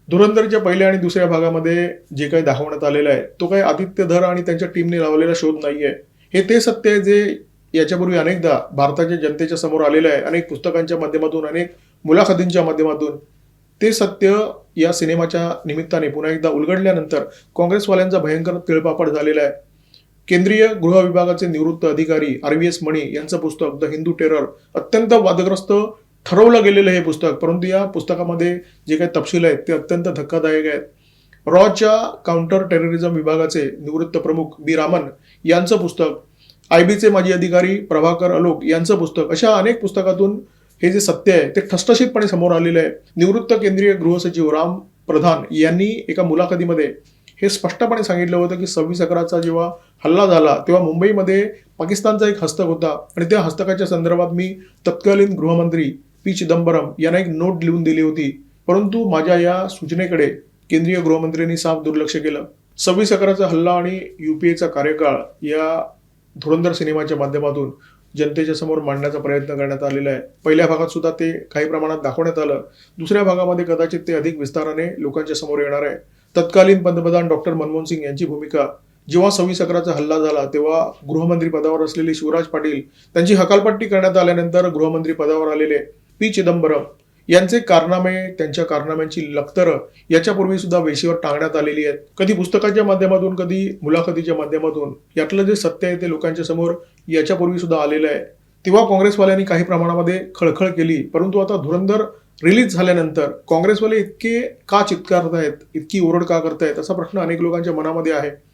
धुरंधरच्या पहिल्या आणि दुसऱ्या भागामध्ये जे काही दाखवण्यात आलेलं आहे तो काही आदित्य धर आणि त्यांच्या टीमने लावलेला शोध नाहीये. हे ते सत्य आहे जे याच्यापूर्वी अनेकदा भारताच्या जनतेच्या समोर आलेलं आहे. अनेक पुस्तकांच्या माध्यमातून, अनेक मुलाखतींच्या माध्यमातून ते सत्य या सिनेमाच्या निमित्ताने पुन्हा एकदा उलगडल्यानंतर काँग्रेसवाल्यांचा भयंकर तिळपापड झालेला आहे. केंद्रीय गृह विभागाचे निवृत्त अधिकारी RVS मणी यांचं पुस्तक द हिंदू टेरर अत्यंत वादग्रस्त ठरवलं गेलेलं हे पुस्तक, परंतु या पुस्तकामध्ये जे काही तपशील आहेत ते अत्यंत धक्कादायक आहेत. रॉच्या काउंटर टेररिझम विभागाचे निवृत्त प्रमुख बी रामन यांचं पुस्तक, IBचे माजी अधिकारी प्रभाकर अलोक यांचं पुस्तक, अशा अनेक पुस्तकातून हे जे सत्य आहे ते ठसठशीतपणे समोर आलेलं आहे. निवृत्त केंद्रीय गृहसचिव राम प्रधान यांनी एका मुलाखतीमध्ये हे स्पष्टपणे सांगितलं होतं की 26/11चा जेव्हा हल्ला झाला तेव्हा मुंबईमध्ये पाकिस्तानचा एक हस्तक होता आणि त्या हस्तकाच्या संदर्भात मी तत्कालीन गृहमंत्री पी चिदंबरम यांना एक नोट लिहून दिली होती, परंतु माझ्या या सूचनेकडे केंद्रीय गृहमंत्र्यांनी साफ दुर्लक्ष केलं. 26/11चा हल्ला आणि UPAचा कार्यकाळ या धुरंधर सिनेमाच्या माध्यमातून जनतेच्या समोर मांडण्याचा प्रयत्न करण्यात आलेला आहे. पहिल्या भागात सुद्धा ते काही प्रमाणात दाखवण्यात आलं. दुसऱ्या भागामध्ये कदाचित ते अधिक विस्ताराने लोकांच्या समोर येणार आहे. तत्कालीन पंतप्रधान डॉक्टर मनमोहन सिंग यांची भूमिका, जेव्हा 26/11चा हल्ला झाला तेव्हा गृहमंत्री पदावर असलेले शिवराज पाटील त्यांची हकालपट्टी करण्यात आल्यानंतर गृहमंत्री पदावर आलेले पी चिदंबरम यांचे कारनामे, त्यांच्या कारनाम्यांची लखतरं याच्यापूर्वी सुद्धा वेशीवर टांगण्यात आलेली आहेत. कधी पुस्तकाच्या माध्यमातून, कधी मुलाखतीच्या माध्यमातून यातलं जे सत्य आहे ते लोकांच्या समोर याच्यापूर्वी सुद्धा आलेलं आहे. तेव्हा काँग्रेसवाल्यांनी काही प्रमाणामध्ये खळखळ केली, परंतु आता धुरंधर रिलीज झाल्यानंतर काँग्रेसवाले इतके का चित्कारतायत, इतकी ओरड का करतायत, असा प्रश्न अनेक लोकांच्या मनामध्ये आहे.